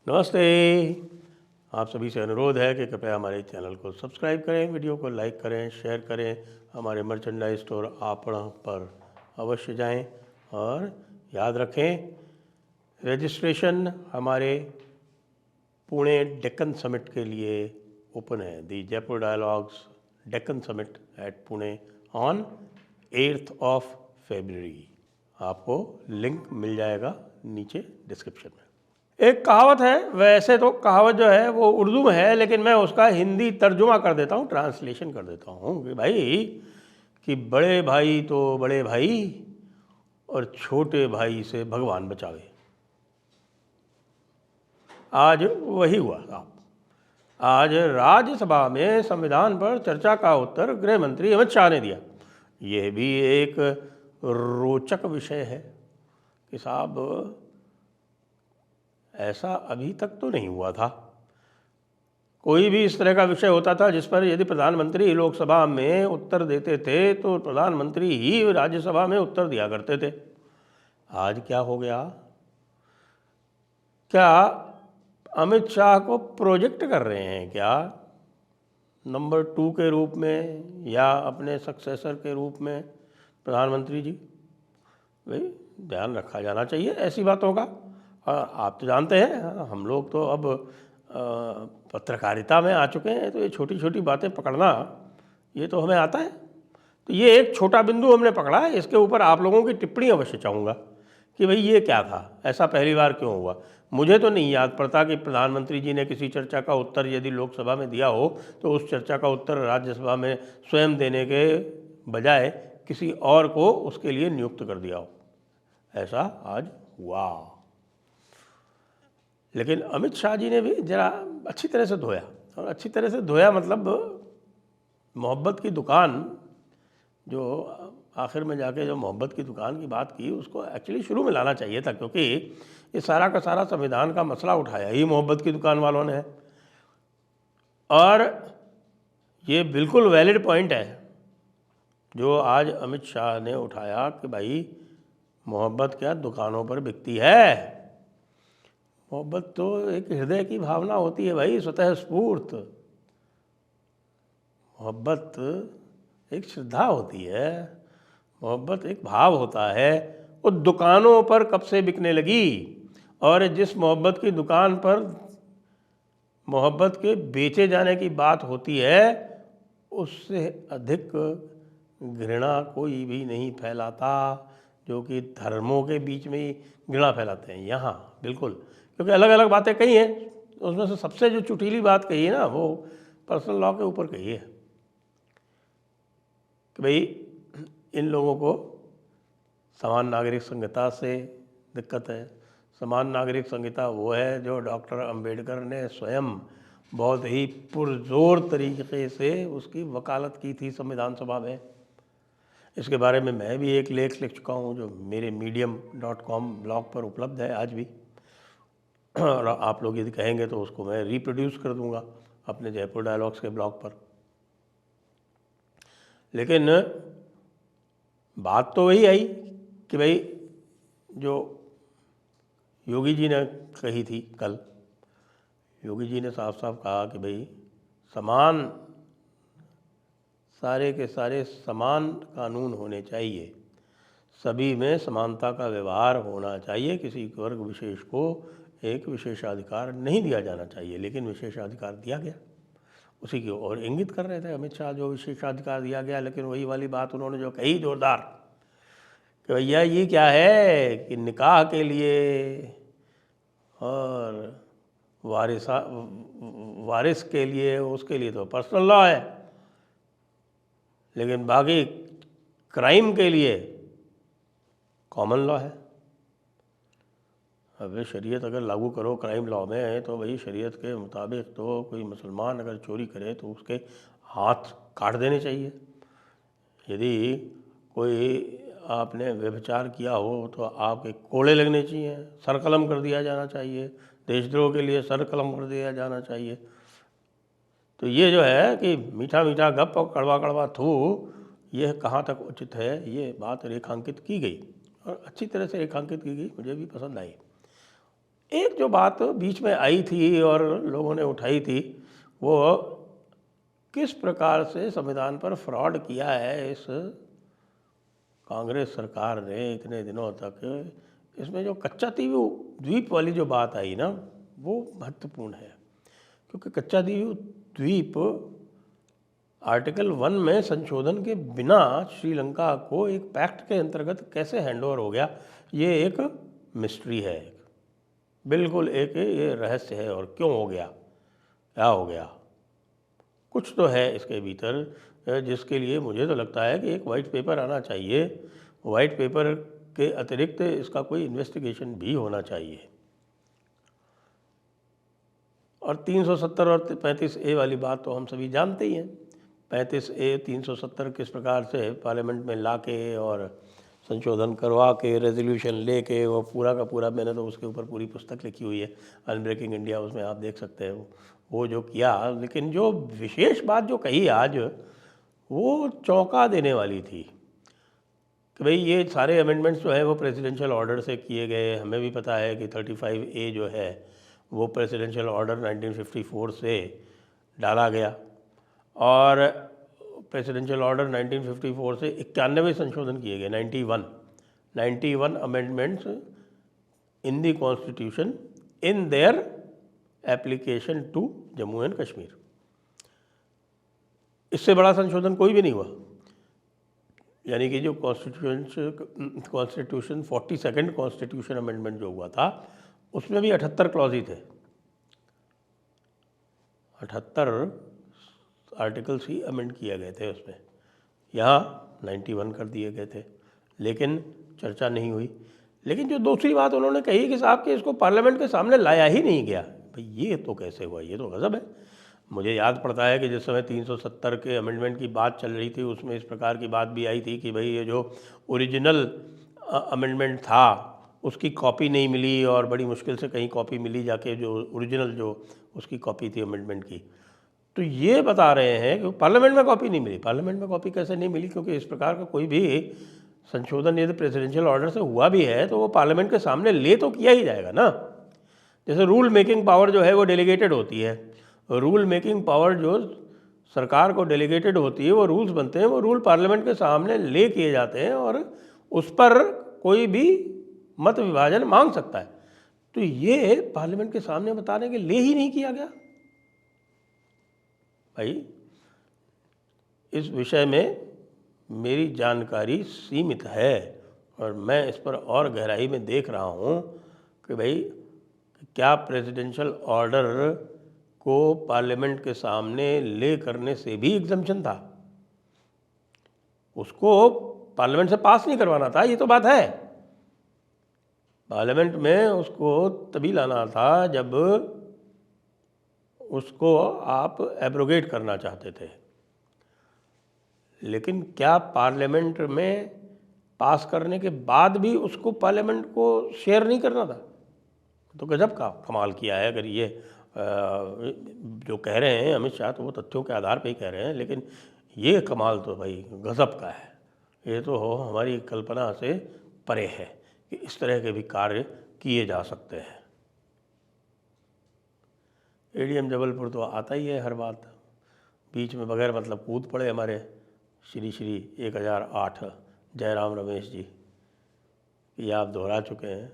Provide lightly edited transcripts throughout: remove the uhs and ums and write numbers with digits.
नमस्ते। आप सभी से अनुरोध है कि कृपया हमारे चैनल को सब्सक्राइब करें, वीडियो को लाइक करें, शेयर करें, हमारे मर्चेंडाइज स्टोर आपण पर अवश्य जाएं और याद रखें रजिस्ट्रेशन हमारे पुणे डेक्कन समिट के लिए ओपन है। The Jaipur dialogues Deccan summit at Pune on 8th of February। आपको लिंक मिल जाएगा नीचे डिस्क्रिप्शन में। एक कहावत है, वैसे तो कहावत जो है वो उर्दू में है, लेकिन मैं उसका हिंदी तर्जुमा कर देता हूँ, ट्रांसलेशन कर देता हूँ कि भाई कि बड़े भाई तो बड़े भाई और छोटे भाई से भगवान बचावे। आज वही हुआ साहब। आज राज्यसभा में संविधान पर चर्चा का उत्तर गृह मंत्री अमित शाह ने दिया। यह भी एक रोचक विषय है कि साहब ऐसा अभी तक तो नहीं हुआ था। कोई भी इस तरह का विषय होता था जिस पर यदि प्रधानमंत्री लोकसभा में उत्तर देते थे तो प्रधानमंत्री ही राज्यसभा में उत्तर दिया करते थे। आज क्या हो गया? क्या अमित शाह को प्रोजेक्ट कर रहे हैं क्या नंबर 2 के रूप में या अपने सक्सेसर के रूप में? प्रधानमंत्री जी, भाई ध्यान रखा जाना चाहिए ऐसी बातों का। आप तो जानते हैं हम लोग तो अब पत्रकारिता में आ चुके हैं, तो ये छोटी छोटी बातें पकड़ना ये तो हमें आता है। तो ये एक छोटा बिंदु हमने पकड़ा है, इसके ऊपर आप लोगों की टिप्पणी अवश्य चाहूँगा कि भाई ये क्या था, ऐसा पहली बार क्यों हुआ। मुझे तो नहीं याद पड़ता कि प्रधानमंत्री जी ने किसी चर्चा का उत्तर यदि लोकसभा में दिया हो तो उस चर्चा का उत्तर राज्यसभा में स्वयं देने के बजाय किसी और को उसके लिए नियुक्त कर दिया हो। ऐसा आज हुआ। लेकिन अमित शाह जी ने भी जरा अच्छी तरह से धोया, और अच्छी तरह से धोया मतलब मोहब्बत की दुकान, जो आखिर में जाके जो मोहब्बत की दुकान की बात की उसको एक्चुअली शुरू में लाना चाहिए था, क्योंकि ये सारा का सारा संविधान का मसला उठाया ही मोहब्बत की दुकान वालों ने है। और ये बिल्कुल वैलिड पॉइंट है जो आज अमित शाह ने उठाया कि भाई मोहब्बत क्या दुकानों पर बिकती है। मोहब्बत तो एक हृदय की भावना होती है भाई, स्वतः स्फूर्त। मोहब्बत एक श्रद्धा होती है, मोहब्बत एक भाव होता है। वो दुकानों पर कब से बिकने लगी? और जिस मोहब्बत की दुकान पर मोहब्बत के बेचे जाने की बात होती है उससे अधिक घृणा कोई भी नहीं फैलाता, जो कि धर्मों के बीच में ही घृणा फैलाते हैं यहाँ। बिल्कुल, क्योंकि अलग अलग बातें कही हैं, उसमें से सबसे जो चुटीली बात कही है ना वो पर्सनल लॉ के ऊपर कही है कि भाई इन लोगों को समान नागरिक संहिता से दिक्कत है। समान नागरिक संहिता वो है जो डॉक्टर अंबेडकर ने स्वयं बहुत ही पुरजोर तरीके से उसकी वकालत की थी संविधान सभा में। इसके बारे में मैं भी एक लेख लिख चुका हूँ जो मेरे medium.com ब्लॉग पर उपलब्ध है आज भी, और आप लोग यदि कहेंगे तो उसको मैं रिप्रोड्यूस कर दूँगा अपने जयपुर डायलॉग्स के ब्लॉग पर। लेकिन बात तो वही आई कि भाई जो योगी जी ने कही थी कल, योगी जी ने साफ साफ कहा कि भाई समान, सारे के सारे समान कानून होने चाहिए, सभी में समानता का व्यवहार होना चाहिए, किसी वर्ग विशेष को एक विशेषाधिकार नहीं दिया जाना चाहिए। लेकिन विशेषाधिकार दिया गया, उसी की ओर इंगित कर रहे थे अमित शाह, जो विशेषाधिकार दिया गया। लेकिन वही वाली बात उन्होंने जो कही जोरदार कि भैया ये क्या है कि निकाह के लिए और वारिस के लिए उसके लिए तो पर्सनल लॉ है, लेकिन बाकी क्राइम के लिए कॉमन लॉ है। अब शरीयत अगर लागू करो क्राइम लॉ में तो भाई शरीयत के मुताबिक तो कोई मुसलमान अगर चोरी करे तो उसके हाथ काट देने चाहिए। यदि कोई आपने व्यभिचार किया हो तो आपके कोड़े लगने चाहिए, सर कलम कर दिया जाना चाहिए, देशद्रोह के लिए सर कलम कर दिया जाना चाहिए। तो ये जो है कि मीठा मीठा गप और कड़वा कड़वा थू, यह कहाँ तक उचित है, ये बात रेखांकित की गई और अच्छी तरह से रेखांकित की गई, मुझे भी पसंद आई। एक जो बात बीच में आई थी और लोगों ने उठाई थी, वो किस प्रकार से संविधान पर फ्रॉड किया है इस कांग्रेस सरकार ने इतने दिनों तक। इसमें जो कच्चा द्वीप वाली जो बात आई ना, वो महत्वपूर्ण है, क्योंकि कच्चा द्वीप आर्टिकल 1 में संशोधन के बिना श्रीलंका को एक पैक्ट के अंतर्गत कैसे हैंडओवर हो गया, ये एक मिस्ट्री है, बिल्कुल एक ये रहस्य है। और क्यों हो गया, क्या हो गया, कुछ तो है इसके भीतर, जिसके लिए मुझे तो लगता है कि एक वाइट पेपर आना चाहिए। वाइट पेपर के अतिरिक्त इसका कोई इन्वेस्टिगेशन भी होना चाहिए। और 370 और 35A वाली बात तो हम सभी जानते ही हैं। 35A 370 किस प्रकार से पार्लियामेंट में लाके और संशोधन करवा के रेजोल्यूशन लेके, वो पूरा का पूरा, मैंने तो उसके ऊपर पूरी पुस्तक लिखी हुई है, अनब्रेकिंग इंडिया, उसमें आप देख सकते हैं वो जो किया। लेकिन जो विशेष बात जो कही आज, वो चौंका देने वाली थी कि भाई ये सारे अमेंडमेंट्स जो है वो प्रेसिडेंशियल ऑर्डर से किए गए। हमें भी पता है कि 35A जो है वो प्रेसिडेंशियल ऑर्डर 1954 से डाला गया, और प्रेसिडेंशियल ऑर्डर 1954 से 91 संशोधन किए गए, 91 amendments in the constitution in their application to Jammu and Kashmir. इससे बड़ा संशोधन कोई भी नहीं हुआ। यानी कि जो कॉन्स्टिट्यूशन 42nd कॉन्स्टिट्यूशन अमेंडमेंट जो हुआ था, उसमें भी 78 क्लॉज ही थे, 78 आर्टिकल्स ही अमेंड किए गए थे उसमें। यहाँ 91 कर दिए गए थे, लेकिन चर्चा नहीं हुई। लेकिन जो दूसरी बात उन्होंने कही कि साहब कि इसको पार्लियामेंट के सामने लाया ही नहीं गया, भाई ये तो कैसे हुआ, ये तो गज़ब है। मुझे याद पड़ता है कि जिस समय 370 के अमेंडमेंट की बात चल रही थी, उसमें इस प्रकार की बात भी आई थी कि भाई ये जो ओरिजिनल अमेंडमेंट था उसकी कॉपी नहीं मिली, और बड़ी मुश्किल से कहीं कॉपी मिली जाके, जो ओरिजिनल जो उसकी कॉपी थी अमेंडमेंट की। तो ये बता रहे हैं कि पार्लियामेंट में कॉपी नहीं मिली। पार्लियामेंट में कॉपी कैसे नहीं मिली, क्योंकि इस प्रकार का कोई भी संशोधन यदि प्रेसिडेंशियल ऑर्डर से हुआ भी है तो वो पार्लियामेंट के सामने ले तो किया ही जाएगा ना। जैसे रूल मेकिंग पावर जो है वो डेलीगेटेड होती है, रूल मेकिंग पावर जो सरकार को डेलीगेटेड होती है, वो रूल्स बनते हैं, वो रूल पार्लियामेंट के सामने ले किए जाते हैं, और उस पर कोई भी मत विभाजन मांग सकता है। तो ये पार्लियामेंट के सामने बताने के लिए ही नहीं किया गया। भाई इस विषय में मेरी जानकारी सीमित है, और मैं इस पर और गहराई में देख रहा हूँ कि भाई क्या प्रेसिडेंशियल ऑर्डर को पार्लियामेंट के सामने ले करने से भी एग्जम्पशन था, उसको पार्लियामेंट से पास नहीं करवाना था, ये तो बात है। पार्लियामेंट में उसको तभी लाना था जब उसको आप एब्रोगेट करना चाहते थे। लेकिन क्या पार्लियामेंट में पास करने के बाद भी उसको पार्लियामेंट को शेयर नहीं करना था? तो गजब का कमाल किया है। अगर ये जो कह रहे हैं अमित शाह, तो वो तथ्यों के आधार पे ही कह रहे हैं, लेकिन ये कमाल तो भाई गजब का है। ये तो हमारी कल्पना से परे है कि इस तरह के भी कार्य किए जा सकते हैं। एडीएम जबलपुर तो आता ही है हर बात, बीच में बगैर मतलब कूद पड़े हमारे श्री 1008 जयराम रमेश जी, ये आप दोहरा चुके हैं।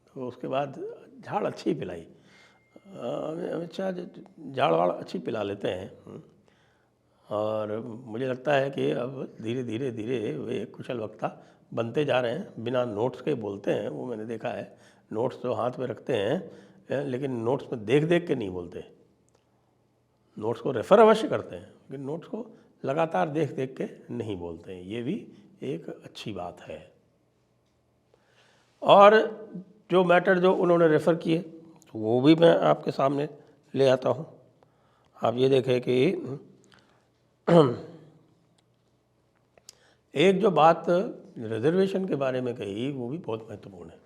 तो उसके बाद झाड़ अच्छी पिलाई, अमित शाह झाड़ वाड़ अच्छी पिला लेते हैं, और मुझे लगता है कि अब धीरे धीरे वे कुशल वक्ता बनते जा रहे हैं। बिना नोट्स के बोलते हैं, वो मैंने देखा है। नोट्स तो हाथ में रखते हैं, लेकिन नोट्स में देख देख के नहीं बोलते। नोट्स को रेफ़र अवश्य करते हैं, लेकिन नोट्स को लगातार देख देख के नहीं बोलते हैं। ये भी एक अच्छी बात है। और जो मैटर जो उन्होंने रेफ़र किए, तो वो भी मैं आपके सामने ले आता हूँ। आप ये देखें कि एक जो बात रिजर्वेशन के बारे में कही, वो भी बहुत महत्वपूर्ण है।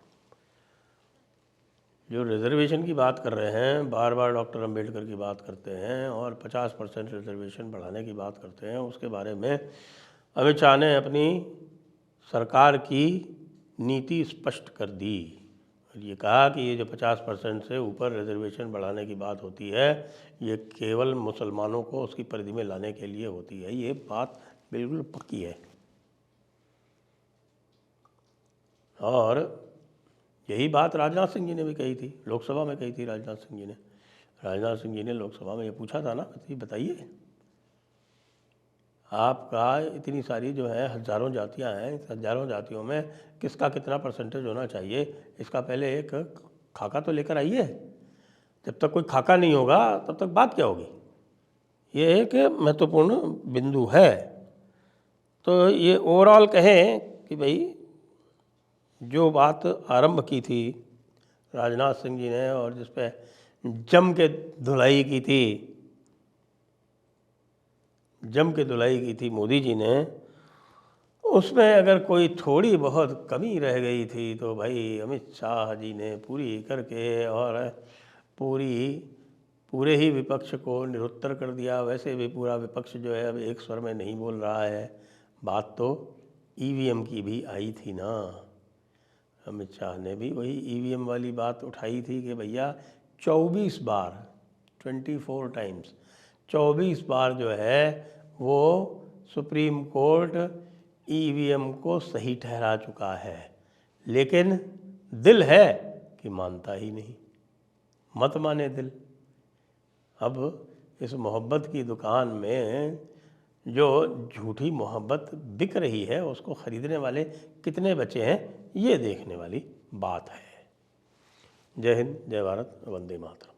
जो रिजर्वेशन की बात कर रहे हैं, बार बार डॉक्टर अंबेडकर की बात करते हैं और 50% रिजर्वेशन बढ़ाने की बात करते हैं। उसके बारे में अमित शाह ने अपनी सरकार की नीति स्पष्ट कर दी। और ये कहा कि ये जो 50% से ऊपर रिजर्वेशन बढ़ाने की बात होती है, ये केवल मुसलमानों को उसकी परिधि में लाने के लिए होती है। ये बात बिल्कुल पक्की है। और यही बात राजनाथ सिंह जी ने भी कही थी, लोकसभा में कही थी राजनाथ सिंह जी ने। राजनाथ सिंह जी ने लोकसभा में ये पूछा था ना, बताइए आपका इतनी सारी जो है हज़ारों जातियां हैं, इस हज़ारों जातियों में किसका कितना परसेंटेज होना चाहिए, इसका पहले एक खाका तो लेकर आइए। जब तक कोई खाका नहीं होगा तब तक बात क्या होगी। ये एक महत्वपूर्ण बिंदु है। तो ये ओवरऑल कहें कि भाई जो बात आरंभ की थी राजनाथ सिंह जी ने और जिस पे जम के धुलाई की थी, जम के धुलाई की थी मोदी जी ने, उसमें अगर कोई थोड़ी बहुत कमी रह गई थी तो भाई अमित शाह जी ने पूरी करके और पूरे ही विपक्ष को निरुत्तर कर दिया। वैसे भी पूरा विपक्ष जो है अब एक स्वर में नहीं बोल रहा है। बात तो ईवीएम की भी आई थी ना, अमित शाह ने भी वही ईवीएम वाली बात उठाई थी कि भैया 24 बार 24 टाइम्स 24 बार जो है वो सुप्रीम कोर्ट ईवीएम को सही ठहरा चुका है, लेकिन दिल है कि मानता ही नहीं। मत माने दिल। अब इस मोहब्बत की दुकान में जो झूठी मोहब्बत बिक रही है उसको ख़रीदने वाले कितने बचे हैं, ये देखने वाली बात है। जय हिंद, जय भारत, वंदे मातरम।